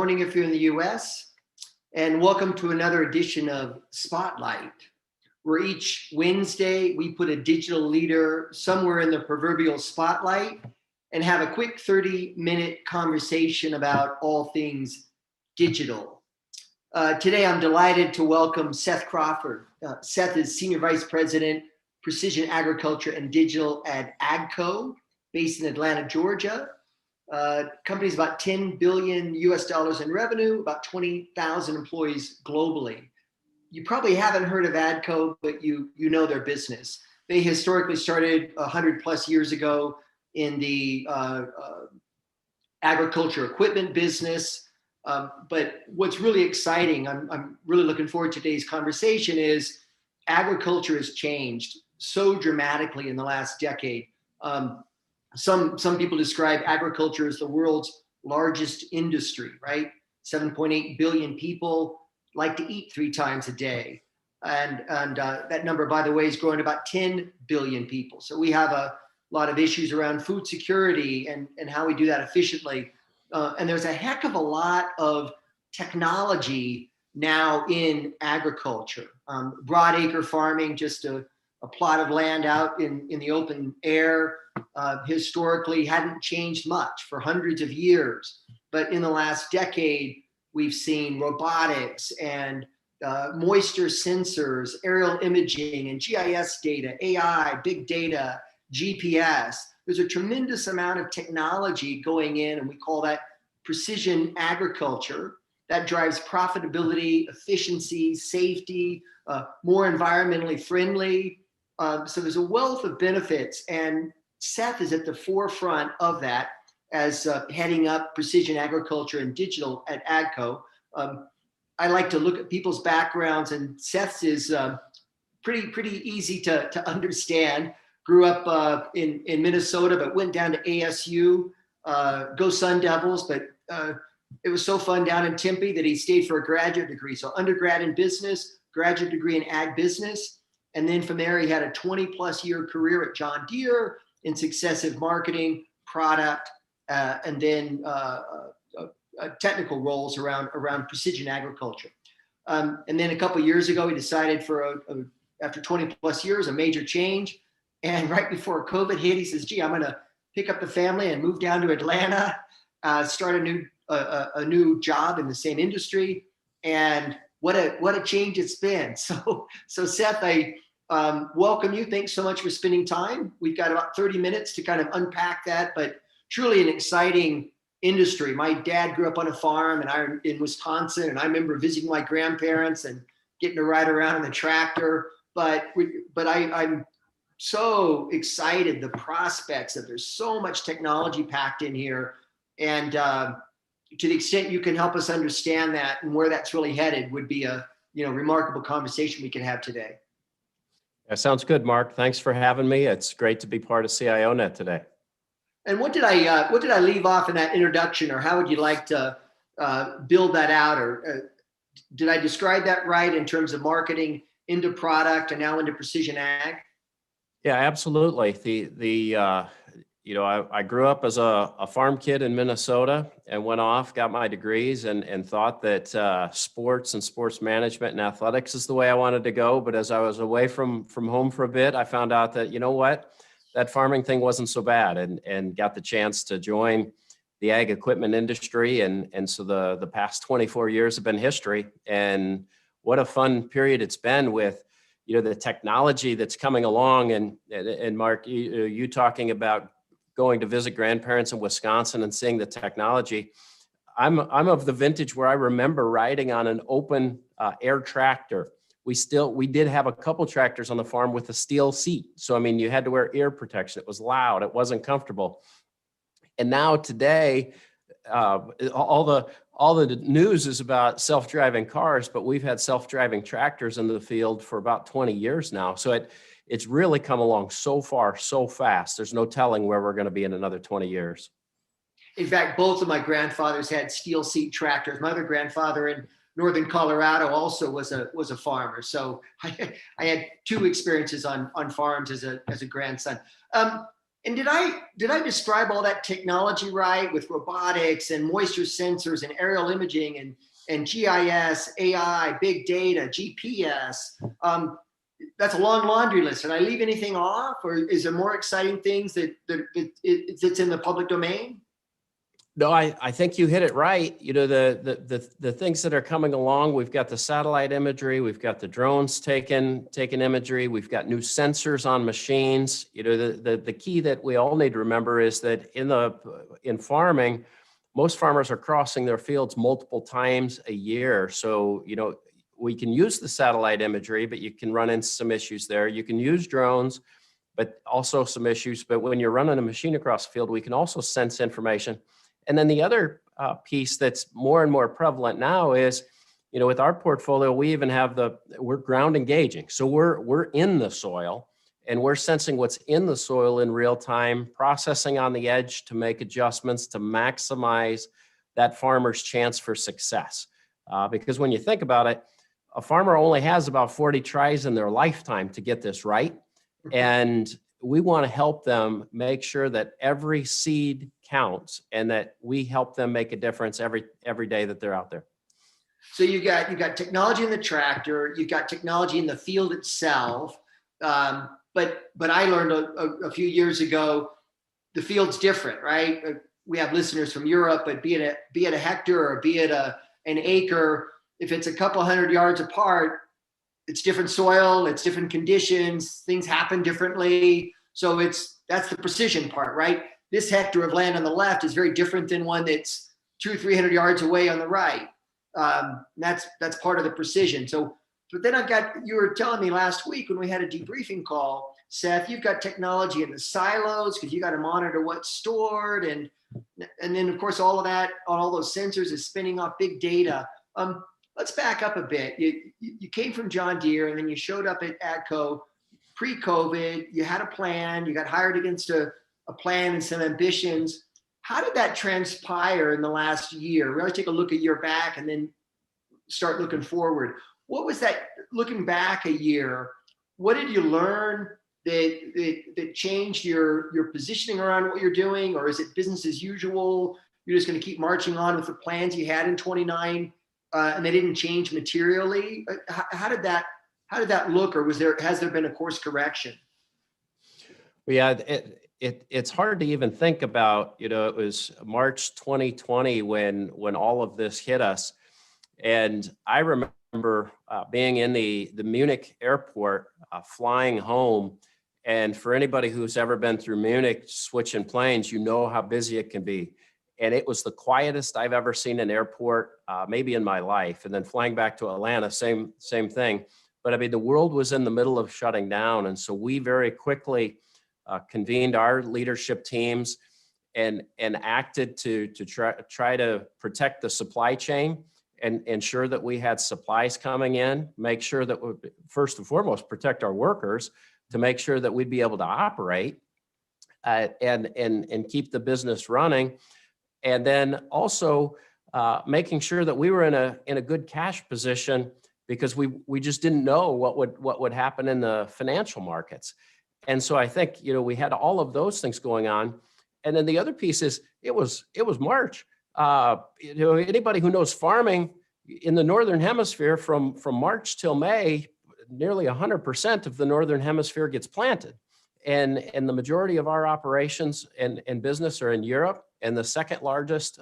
Morning if you're in the US, and welcome to another edition of Spotlight, where each Wednesday we put a digital leader somewhere in the proverbial spotlight and have a quick 30-minute conversation about all things digital. Today I'm delighted to welcome Seth Crawford. Seth is Senior Vice President, Precision Agriculture and Digital at AGCO, based in Atlanta, Georgia. Company's about $10 billion US in revenue, about 20,000 employees globally. You probably haven't heard of AGCO, but you know their business. They historically started 100 plus years ago in the agriculture equipment business. But what's really exciting, I'm really looking forward to today's conversation, is agriculture has changed so dramatically in the last decade. Some people describe agriculture as the world's largest industry, right? 7.8 billion people like to eat 3 times a day. And that number, by the way, is growing to about 10 billion people. So we have a lot of issues around food security and how we do that efficiently. And there's a heck of a lot of technology now in agriculture. Broadacre farming, just a plot of land out in the open air, historically hadn't changed much for hundreds of years. But in the last decade, we've seen robotics and moisture sensors, aerial imaging and GIS data, AI, big data, GPS. There's a tremendous amount of technology going in, and we call that precision agriculture. That drives profitability, efficiency, safety, more environmentally friendly. So there's a wealth of benefits, and Seth is at the forefront of that as heading up precision agriculture and digital at AGCO. I like to look at people's backgrounds, and Seth's is pretty easy to understand. Grew up in Minnesota, but went down to ASU. Go Sun Devils! But it was so fun down in Tempe that he stayed for a graduate degree. So undergrad in business, graduate degree in ag business. And then from there, he had a 20+ year career at John Deere in successive marketing, product, and then technical roles around precision agriculture. And then a couple of years ago, he decided after 20+ years, a major change. And right before COVID hit, he says, gee, I'm going to pick up the family and move down to Atlanta, start a new job in the same industry. And what a change it's been. So Seth, I welcome you. Thanks so much for spending time. We've got about 30 minutes to kind of unpack that, but truly an exciting industry. My dad grew up on a farm in Wisconsin, and I remember visiting my grandparents and getting to ride around in the tractor. But I'm so excited, the prospects that there's so much technology packed in here. And to the extent you can help us understand that and where that's really headed would be a remarkable conversation we can have today. That sounds good, Mark. Thanks for having me. It's great to be part of CIONET today. And what did I leave off in that introduction, or how would you like to build that out? Or did I describe that right in terms of marketing into product and now into precision ag? Yeah, absolutely. I grew up as a farm kid in Minnesota and went off, got my degrees, and thought that sports and sports management and athletics is the way I wanted to go. But as I was away from home for a bit, I found out that, you know what, that farming thing wasn't so bad, and got the chance to join the ag equipment industry. And so the past 24 years have been history. And what a fun period it's been with, the technology that's coming along. And Mark, you talking about going to visit grandparents in Wisconsin and seeing the technology. I'm of the vintage where I remember riding on an open air tractor. We did have a couple tractors on the farm with a steel seat. So, you had to wear ear protection. It was loud. It wasn't comfortable. And now today, all the news is about self-driving cars, but we've had self-driving tractors in the field for about 20 years now. So it's really come along so far, so fast. There's no telling where we're going to be in another 20 years. In fact, both of my grandfathers had steel seat tractors. My other grandfather in northern Colorado also was a farmer. So I had 2 experiences on farms as a grandson. And did I describe all that technology right, with robotics and moisture sensors and aerial imaging and GIS, AI, big data, GPS? That's a long laundry list. Did I leave anything off, or is there more exciting things that's in the public domain? No, I think you hit it right. You know, the things that are coming along, we've got the satellite imagery, we've got the drones taking imagery, we've got new sensors on machines. You know, the key that we all need to remember is that in farming, most farmers are crossing their fields multiple times a year. So, you know, we can use the satellite imagery, but you can run into some issues there. You can use drones, but also some issues. But when you're running a machine across the field, we can also sense information. And then the other piece that's more and more prevalent now is, you know, with our portfolio, we even have we're ground engaging. So we're in the soil and we're sensing what's in the soil in real time, processing on the edge to make adjustments to maximize that farmer's chance for success. Because when you think about it, a farmer only has about 40 tries in their lifetime to get this right. And we want to help them make sure that every seed counts and that we help them make a difference every day that they're out there. So you've got technology in the tractor, you've got technology in the field itself. But I learned a few years ago, the field's different, right? We have listeners from Europe, but be it a hectare or be it an acre, if it's a couple 100 yards apart, it's different soil, it's different conditions, things happen differently. So that's the precision part, right? This hectare of land on the left is very different than one that's 200-300 yards away on the right. That's part of the precision. So, but then you were telling me last week when we had a debriefing call, Seth, you've got technology in the silos because you got to monitor what's stored. And then of course, all of that on all those sensors is spinning off big data. Let's back up a bit. You came from John Deere and then you showed up at AGCO pre-COVID. You had a plan. You got hired against a plan and some ambitions. How did that transpire in the last year? We always take a look a year back and then start looking forward. What was that, looking back a year, what did you learn that changed your positioning around what you're doing? Or is it business as usual? You're just going to keep marching on with the plans you had in 29 and they didn't change materially? How did that look, or has there been a course correction? Well, yeah, it's hard to even think about. You know, it was March 2020 when all of this hit us, and I remember being in the Munich airport, flying home. And for anybody who's ever been through Munich switching planes, you know how busy it can be. And it was the quietest I've ever seen an airport, maybe in my life. And then flying back to Atlanta, same thing. But I mean, the world was in the middle of shutting down. And so we very quickly convened our leadership teams and acted to try to protect the supply chain and ensure that we had supplies coming in, make sure that we, first and foremost, protect our workers, to make sure that we'd be able to operate and keep the business running. And then also making sure that we were in a good cash position, because we just didn't know what would happen in the financial markets. And so I think, you know, we had all of those things going on. And then the other piece is it was March. You know, anybody who knows farming in the Northern Hemisphere, from March till May, nearly 100% of the Northern Hemisphere gets planted. And the majority of our operations and business are in Europe. And the second largest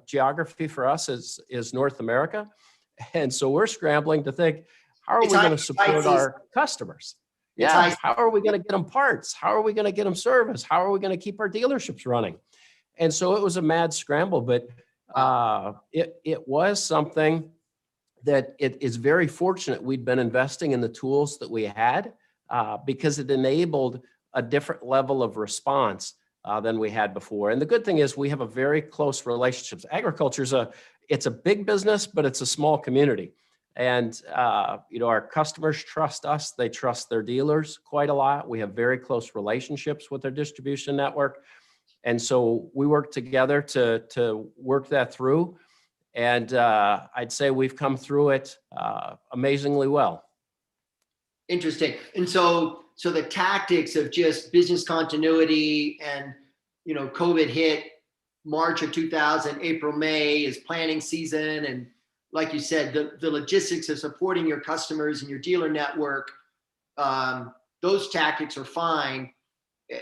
geography for us is North America. And so we're scrambling to think, how are we going to support our customers? Yeah, how are we going to get them parts? How are we going to get them service? How are we going to keep our dealerships running? And so it was a mad scramble, but it was something that it is very fortunate we'd been investing in the tools that we had, because it enabled a different level of response than we had before. And the good thing is we have a very close relationships. Agriculture it's a big business, but it's a small community. And you know, our customers trust us. They trust their dealers quite a lot. We have very close relationships with their distribution network. And so we work together to work that through. And I'd say we've come through it amazingly well. Interesting. And so so the tactics of just business continuity and, you know, COVID hit March of 2000, April, May is planning season. And like you said, the logistics of supporting your customers and your dealer network, those tactics are fine.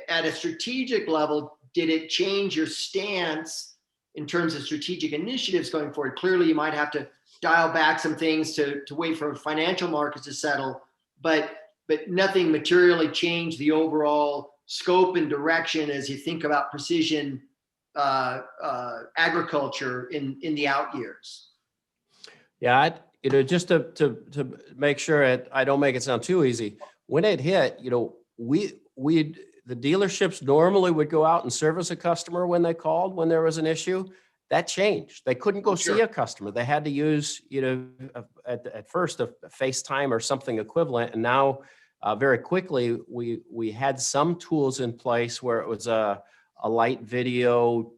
At a strategic level, did it change your stance in terms of strategic initiatives going forward? Clearly, you might have to dial back some things to wait for financial markets to settle, but nothing materially changed the overall scope and direction as you think about precision agriculture in the out years. Yeah, you know, just to make sure I don't make it sound too easy. When it hit, you know, the dealerships normally would go out and service a customer when they called when there was an issue. That changed. They couldn't go see a customer. They had to use, you know, at first a FaceTime or something equivalent. And now very quickly, we had some tools in place where it was a light video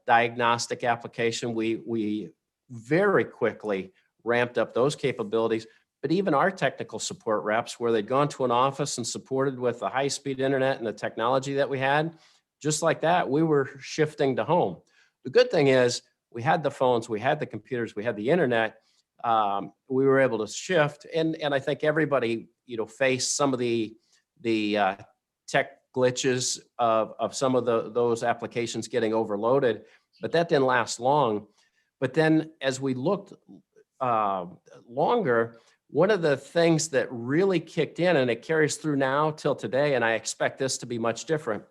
diagnostic application. We very quickly ramped up those capabilities. But even our technical support reps, where they'd gone to an office and supported with the high-speed internet and the technology that we had, just like that, we were shifting to home. The good thing is we had the phones, we had the computers, we had the internet. We were able to shift, and I think everybody, you know, faced some of the tech glitches of some of those applications getting overloaded, but that didn't last long. But then as we looked longer, one of the things that really kicked in, and it carries through now till today, and I expect this to be much different,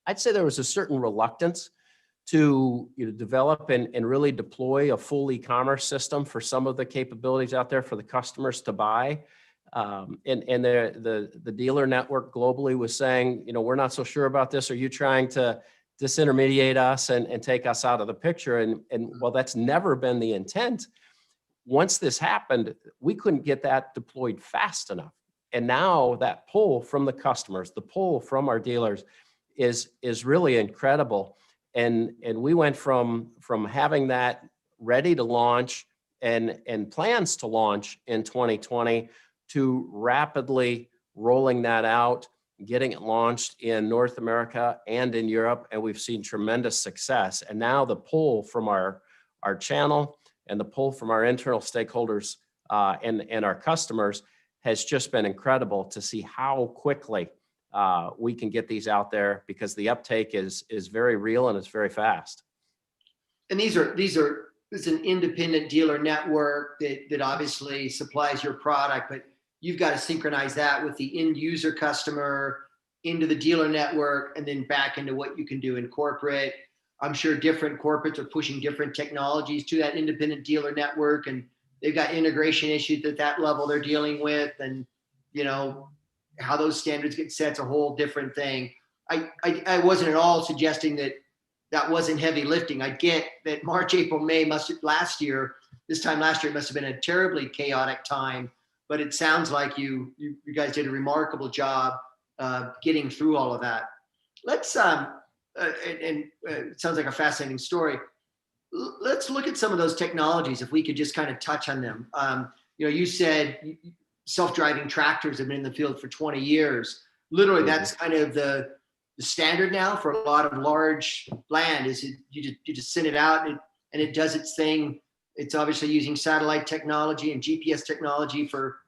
I'd say there was a certain reluctance to, you know, develop and really deploy a full e-commerce system for some of the capabilities out there for the customers to buy. And the dealer network globally was saying, you know, we're not so sure about this. Are you trying to disintermediate us and take us out of the picture? And well, that's never been the intent. Once this happened, we couldn't get that deployed fast enough. And now that pull from the customers, the pull from our dealers is really incredible. And we went from having that ready to launch and plans to launch in 2020 to rapidly rolling that out, getting it launched in North America and in Europe. And we've seen tremendous success. And now the pull from our channel and the pull from our internal stakeholders and our customers has just been incredible to see how quickly we can get these out there, because the uptake is very real and it's very fast. And it's an independent dealer network that obviously supplies your product, but you've got to synchronize that with the end user customer into the dealer network and then back into what you can do in corporate. I'm sure different corporates are pushing different technologies to that independent dealer network, and they've got integration issues at that level they're dealing with, and, you know, how those standards get set is a whole different thing. I wasn't at all suggesting that wasn't heavy lifting. I get that March, April, May this time last year must have been a terribly chaotic time, but it sounds like you guys did a remarkable job getting through all of that. Let's it sounds like a fascinating story. Let's look at some of those technologies, if we could just kind of touch on them. You know, you said self-driving tractors have been in the field for 20 years. Literally, that's kind of the standard now for a lot of large land. You just send it out and it does its thing. It's obviously using satellite technology and GPS technology for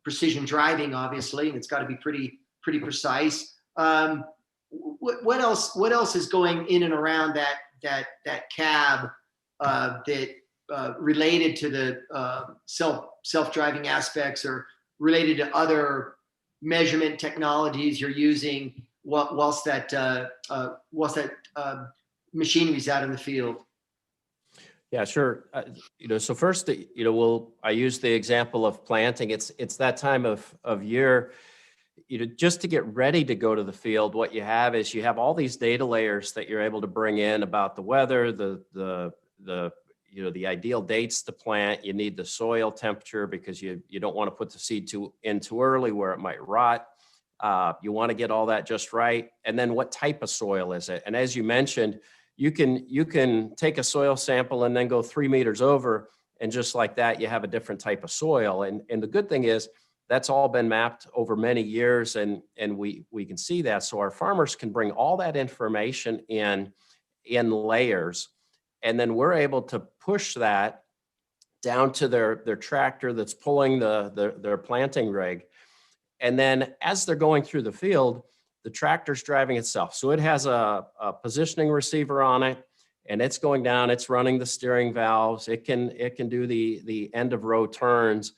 precision driving, obviously, and it's got to be pretty precise. What else is going in and around that cab that related to the self-driving aspects, or related to other measurement technologies you're using whilst that machinery's out in the field? Yeah, sure. You know, so first, you know, I use the example of planting. It's that time of year. You know, just to get ready to go to the field, what you have is you have all these data layers that you're able to bring in about the weather, the you know, the ideal dates to plant. You need the soil temperature because you don't want to put the seed in too early where it might rot. You want to get all that just right. And then what type of soil is it? And as you mentioned, you can take a soil sample and then go 3 meters over, and just like that, you have a different type of soil. And the good thing is That's all been mapped over many years, and we can see that. So our farmers can bring all that information in layers, and then we're able to push that down to their tractor that's pulling their planting rig. And then as they're going through the field, the tractor's driving itself. So it has a positioning receiver on it, and it's going down, it's running the steering valves. It can do the end of row turns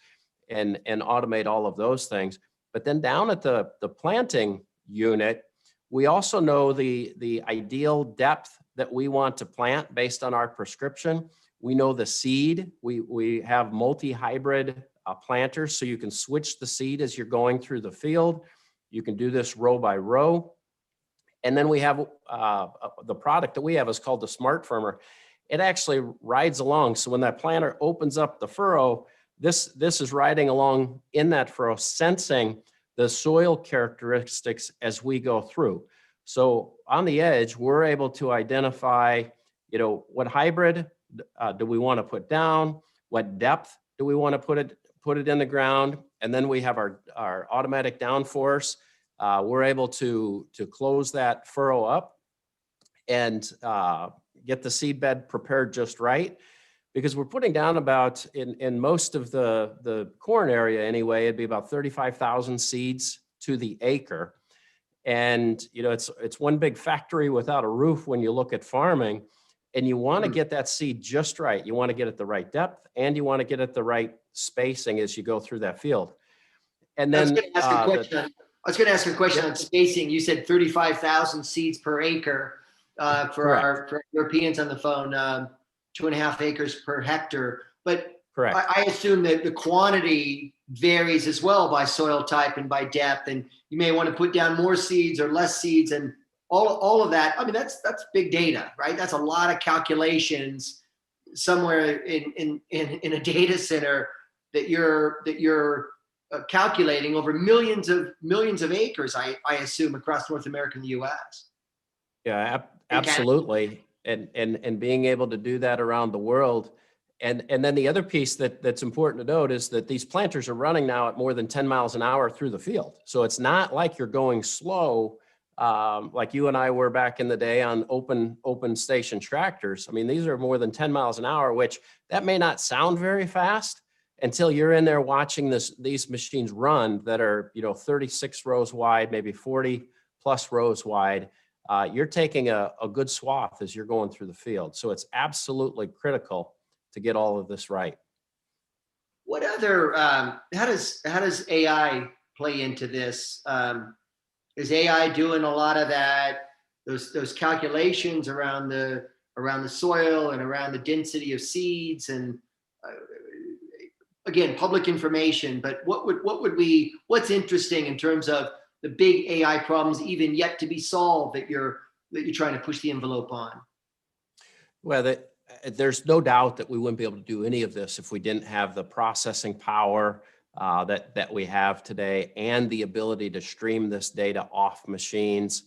and automate all of those things. But then down at the planting unit, we also know the ideal depth that we want to plant based on our prescription. We know the seed. We have multi-hybrid planters, so you can switch the seed as you're going through the field. You can do this row by row. And then we have the product that we have is called the Smart Firmer. It actually rides along. So when that planter opens up the furrow, this is riding along in that furrow, sensing the soil characteristics as we go through. So on the edge, we're able to identify, what hybrid do we want to put down? What depth do we want to put it in the ground? And then we have our automatic downforce. We're able to close that furrow up and get the seed bed prepared just right, because we're putting down about, in most of the corn area anyway, it'd be about 35,000 seeds to the acre. And it's one big factory without a roof when you look at farming, and you want to get that seed just right. You want to get it the right depth, and you want to get it the right spacing as you go through that field. And then I was going to ask a question on spacing. You said 35,000 seeds per acre for our Europeans on the phone, 2.5 acres per hectare. But correct. I assume that the quantity varies as well by soil type and by depth, and you may want to put down more seeds or less seeds, and all of that. I mean, that's big data, right? That's a lot of calculations somewhere in a data center that you're calculating over millions of acres, I assume, across North America and the U.S. Yeah, absolutely. And being able to do that around the world. And then the other piece that's important to note is that these planters are running now at more than 10 miles an hour through the field. So it's not like you're going slow, like you and I were back in the day on open station tractors. I mean, these are more than 10 miles an hour, which that may not sound very fast until you're in there watching these machines run that are 36 rows wide, maybe 40 plus rows wide. You're taking a good swath as you're going through the field. So it's absolutely critical to get all of this right. What other, how does AI play into this? Is AI doing a lot of that, those calculations around the soil and around the density of seeds, and again, public information, but what's interesting in terms of the big AI problems even yet to be solved that you're trying to push the envelope on? Well, there's no doubt that we wouldn't be able to do any of this if we didn't have the processing power that we have today, and the ability to stream this data off machines.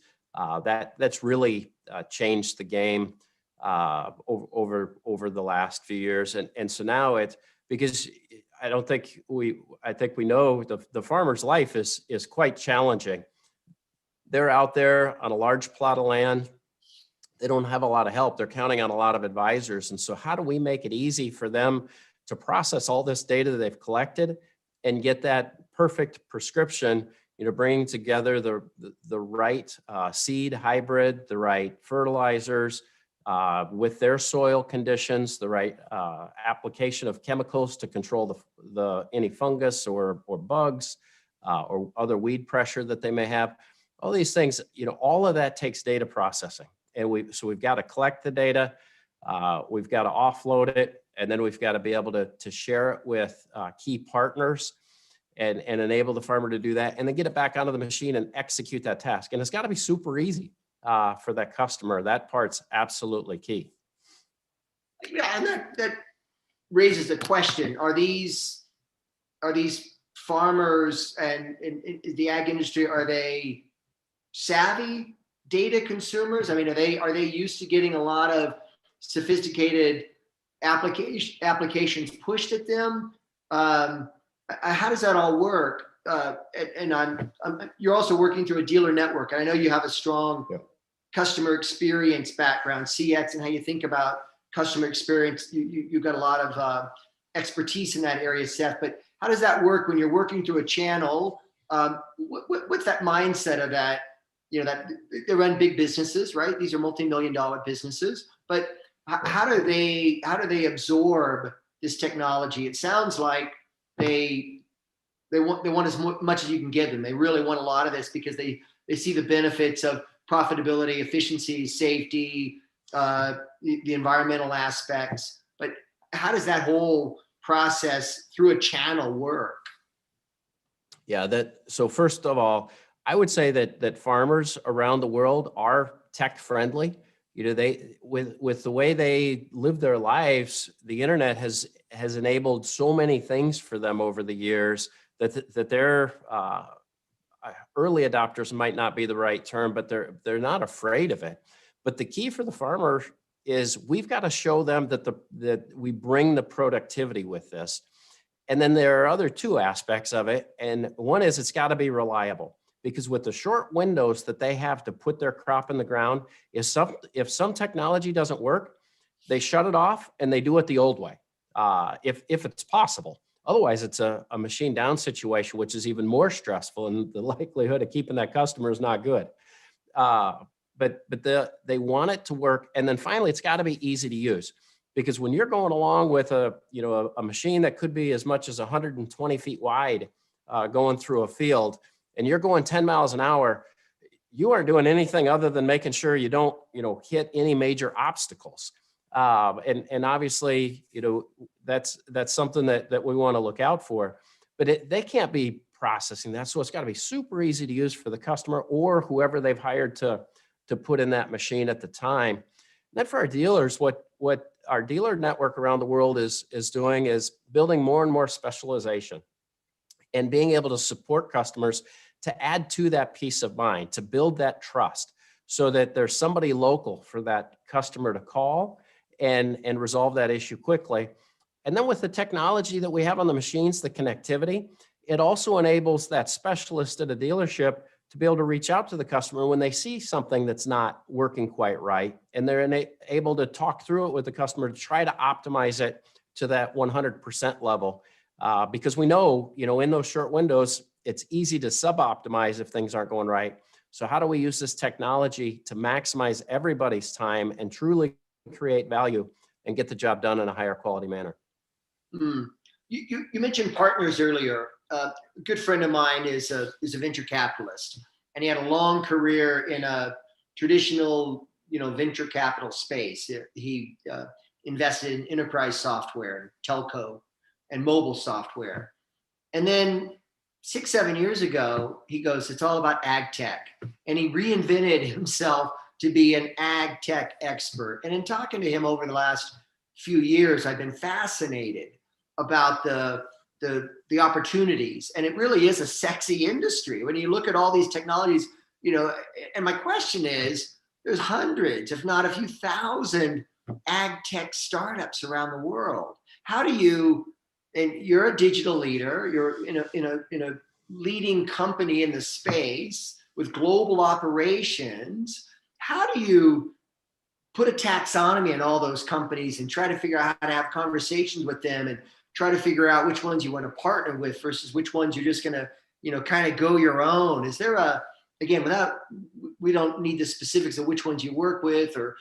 That's really changed the game over the last few years, and so now because I think we know the farmer's life is quite challenging. They're out there on a large plot of land. They don't have a lot of help. They're counting on a lot of advisors. And so how do we make it easy for them to process all this data that they've collected and get that perfect prescription, bringing together the right seed hybrid, the right fertilizers with their soil conditions, the right application of chemicals to control any fungus or bugs or other weed pressure that they may have. All these things, all of that takes data processing. And we've got to collect the data, we've got to offload it, and then we've got to be able to share it with key partners and enable the farmer to do that, and then get it back onto the machine and execute that task. And it's got to be super easy for that customer. That part's absolutely key. Yeah, and that raises a question: Are these farmers and the ag industry, are they savvy data consumers? I mean, are they used to getting a lot of sophisticated applications pushed at them? How does that all work? you're also working through a dealer network. And I know you have a strong Yeah. customer experience background, CX, and how you think about customer experience. You've got a lot of expertise in that area, Seth. But how does that work when you're working through a channel? What's that mindset of that? That they run big businesses, right? These are multi-million-dollar businesses. But how do they absorb this technology? It sounds like they want as much as you can give them. They really want a lot of this because they see the benefits of profitability, efficiency, safety, the environmental aspects. But how does that whole process through a channel work? Yeah, so first of all, I would say that farmers around the world are tech friendly. They with the way they live their lives, the internet has enabled so many things for them over the years that they're early adopters might not be the right term, but they're not afraid of it. But the key for the farmer is we've got to show them that we bring the productivity with this. And then there are other two aspects of it. And one is it's got to be reliable, because with the short windows that they have to put their crop in the ground, if some technology doesn't work, they shut it off and they do it the old way, if it's possible. Otherwise, it's a machine down situation, which is even more stressful, and the likelihood of keeping that customer is not good. But they want it to work. And then finally, it's got to be easy to use. Because when you're going along with a machine that could be as much as 120 feet wide, going through a field, and you're going 10 miles an hour, you aren't doing anything other than making sure you don't hit any major obstacles. And obviously, that's something that we want to look out for. But they can't be processing that, so it's got to be super easy to use for the customer or whoever they've hired to put in that machine at the time. And then for our dealers, what our dealer network around the world is doing is building more and more specialization and being able to support customers to add to that peace of mind, to build that trust so that there's somebody local for that customer to call and resolve that issue quickly. And then with the technology that we have on the machines, the connectivity, it also enables that specialist at a dealership to be able to reach out to the customer when they see something that's not working quite right. And they're able to talk through it with the customer to try to optimize it to that 100% level. Because we know, in those short windows, it's easy to sub-optimize if things aren't going right. So how do we use this technology to maximize everybody's time and truly create value and get the job done in a higher quality manner? You mentioned partners earlier. A good friend of mine is a venture capitalist, and he had a long career in a traditional, venture capital space. He invested in enterprise software, telco, and mobile software. And then 6-7 years ago, he goes, it's all about ag tech. And he reinvented himself to be an ag tech expert. And in talking to him over the last few years, I've been fascinated about the opportunities. And it really is a sexy industry. When you look at all these technologies, and my question is, there's hundreds, if not a few thousand ag tech startups around the world. How do you, and you're a digital leader, you're in a leading company in the space with global operations. How do you put a taxonomy in all those companies and try to figure out how to have conversations with them and try to figure out which ones you want to partner with versus which ones you're just going to, kind of go your own? Is there again, we don't need the specifics of which ones you work with or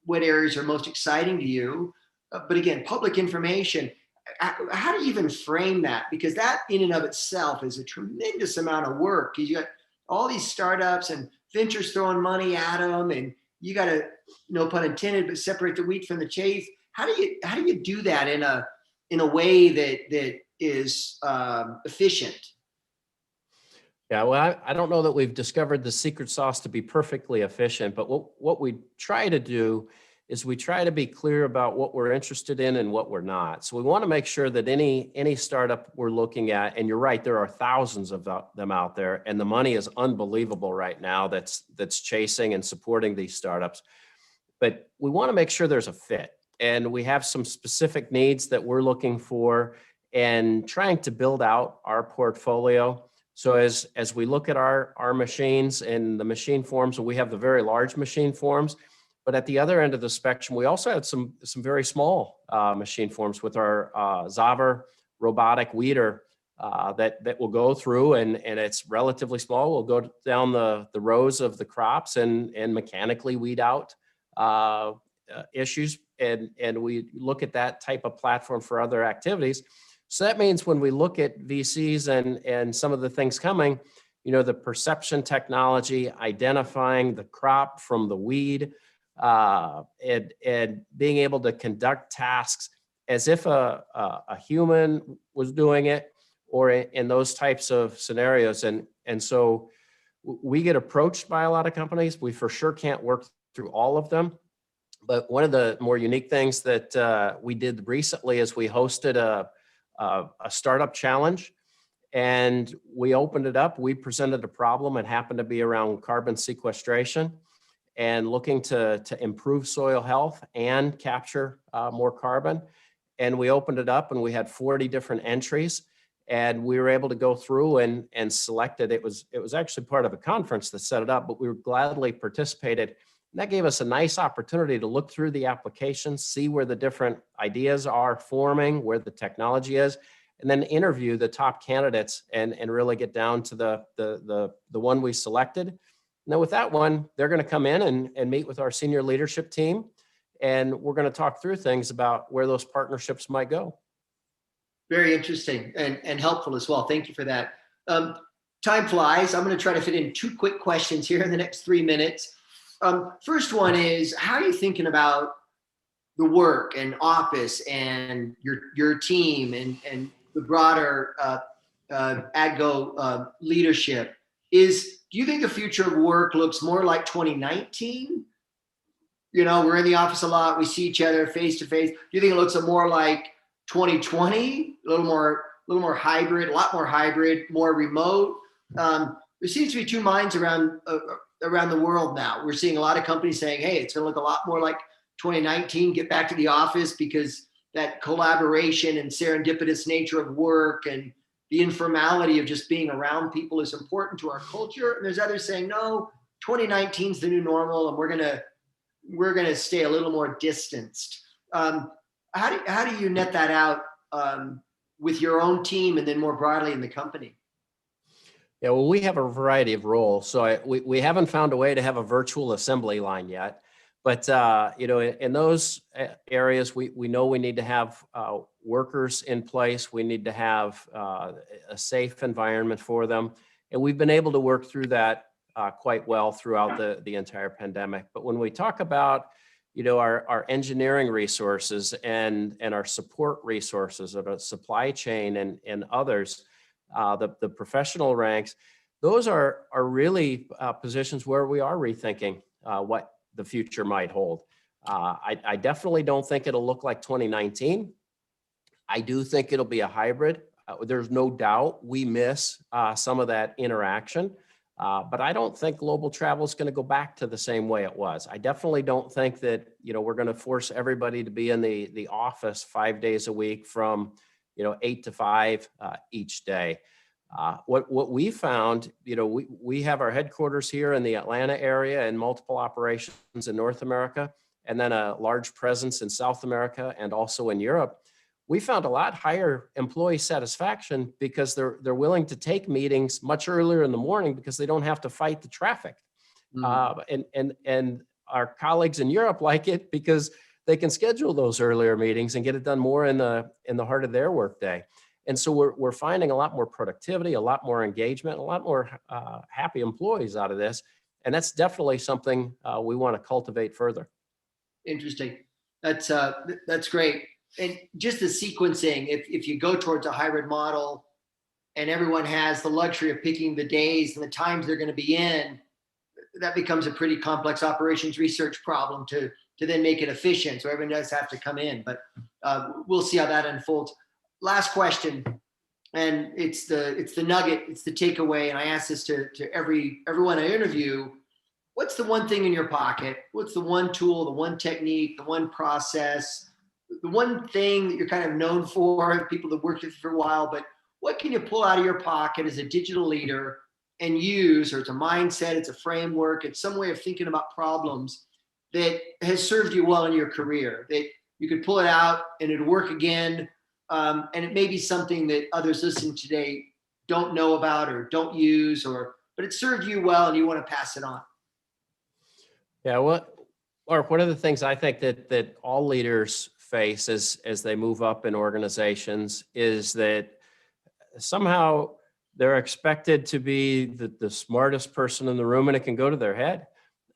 what areas are most exciting to you. But again, public information, how do you even frame that? Because that in and of itself is a tremendous amount of work. You got all these startups and ventures throwing money at them, and you got to, no pun intended, but separate the wheat from the chaff. How do you do that in a way that is efficient? Yeah, well, I don't know that we've discovered the secret sauce to be perfectly efficient, but what we try to do is we try to be clear about what we're interested in and what we're not. So we want to make sure that any startup we're looking at, and you're right, there are thousands of them out there, and the money is unbelievable right now that's chasing and supporting these startups. But we want to make sure there's a fit, and we have some specific needs that we're looking for, and trying to build out our portfolio. So as we look at our machines and the machine forms, and we have the very large machine forms, but at the other end of the spectrum, we also have some very small machine forms with our Zaver robotic weeder that will go through, and it's relatively small. We'll go down the rows of the crops and mechanically weed out issues, and we look at that type of platform for other activities. So that means when we look at VCs and some of the things coming, the perception technology, identifying the crop from the weed, and being able to conduct tasks as if a human was doing it, or in those types of scenarios. And so we get approached by a lot of companies. We for sure can't work through all of them. But one of the more unique things that we did recently is we hosted a startup challenge, and we opened it up. We presented a problem. It happened to be around carbon sequestration and looking to improve soil health and capture more carbon. And we opened it up, and we had 40 different entries, and we were able to go through and select it. It was actually part of a conference that set it up, but we gladly participated. And that gave us a nice opportunity to look through the applications, see where the different ideas are forming, where the technology is, and then interview the top candidates and really get down to the one we selected. And then with that one, they're going to come in and meet with our senior leadership team, and we're going to talk through things about where those partnerships might go. Very interesting and helpful as well. Thank you for that. Time flies. I'm going to try to fit in 2 quick questions here in the next 3 minutes. First one is, how are you thinking about the work and office and your team and the broader AGCO leadership? Do you think the future of work looks more like 2019? We're in the office a lot. We see each other face to face. Do you think it looks more like 2020, a little more hybrid, a lot more hybrid, more remote? There seems to be two minds around the world now. We're seeing a lot of companies saying, hey, it's going to look a lot more like 2019, get back to the office, because that collaboration and serendipitous nature of work and the informality of just being around people is important to our culture. And there's others saying, no, 2019 is the new normal, and we're going to stay a little more distanced. How do you net that out with your own team and then more broadly in the company? Yeah, well, we have a variety of roles. So we haven't found a way to have a virtual assembly line yet. But, in those areas, we know we need to have workers in place. We need to have a safe environment for them. And we've been able to work through that quite well throughout the entire pandemic. But when we talk about our engineering resources and our support resources of a supply chain and others, the professional ranks, those are really positions where we are rethinking what the future might hold. I definitely don't think it'll look like 2019. I do think it'll be a hybrid. There's no doubt we miss some of that interaction. But I don't think global travel is going to go back to the same way it was. I definitely don't think that, we're going to force everybody to be in the office 5 days a week from, 8 to 5 each day. What we found, we have our headquarters here in the Atlanta area and multiple operations in North America, and then a large presence in South America and also in Europe. We found a lot higher employee satisfaction because they're willing to take meetings much earlier in the morning because they don't have to fight the traffic. Mm-hmm. And our colleagues in Europe like it because they can schedule those earlier meetings and get it done more in the heart of their workday. And so we're finding a lot more productivity, a lot more engagement, a lot more happy employees out of this. And that's definitely something we want to cultivate further. Interesting. That's great. And just the sequencing, if you go towards a hybrid model and everyone has the luxury of picking the days and the times they're going to be in, that becomes a pretty complex operations research problem to then make it efficient. So everyone does have to come in, but we'll see how that unfolds. Last question, and it's the nugget, it's the takeaway. And I ask this to everyone I interview. What's the one thing in your pocket? What's the one tool, the one technique, the one process the one thing that you're kind of known for, people that worked with you for a while, but what can you pull out of your pocket as a digital leader and use, or it's a mindset, it's a framework, it's some way of thinking about problems that has served you well in your career, that you could pull it out and it'd work again. And it may be something that others listening today don't know about or don't use, but it served you well and you want to pass it on. Yeah, one of the things I think that all leaders face as they move up in organizations is that somehow they're expected to be the smartest person in the room, and it can go to their head.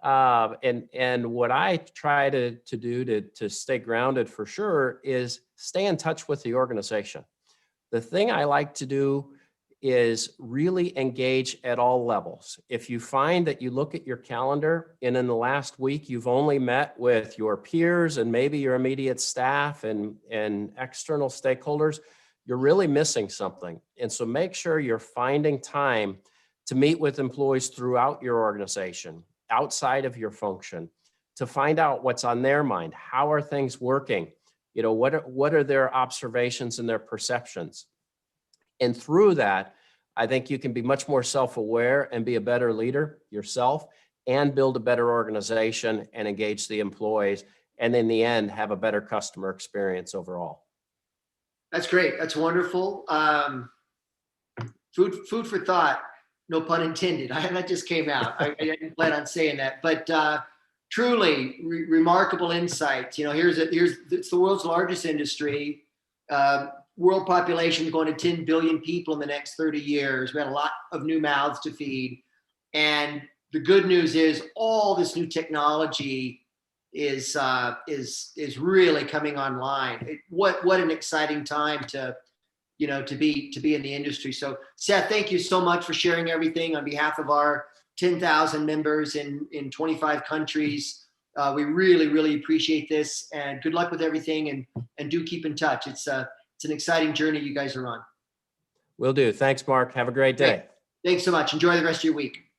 And what I try to do to stay grounded for sure is stay in touch with the organization. The thing I like to do is really engage at all levels. If you find that you look at your calendar and in the last week you've only met with your peers and maybe your immediate staff and external stakeholders, you're really missing something. And so make sure you're finding time to meet with employees throughout your organization, outside of your function, to find out what's on their mind. How are things working? You know, what are their observations and their perceptions? And through that, I think you can be much more self-aware and be a better leader yourself and build a better organization and engage the employees. And in the end, have a better customer experience overall. That's great. That's wonderful. Food for thought, no pun intended. That just came out. I didn't plan on saying that, but truly remarkable insights. You know, it's the world's largest industry. World population going to 10 billion people in the next 30 years. We had a lot of new mouths to feed. And the good news is all this new technology is really coming online. What an exciting time to be in the industry. So Seth, thank you so much for sharing everything on behalf of our 10,000 members in 25 countries. We really, really appreciate this, and good luck with everything, and do keep in touch. It's an exciting journey you guys are on. Will do. Thanks, Mark. Have a great day. Thanks so much. Enjoy the rest of your week.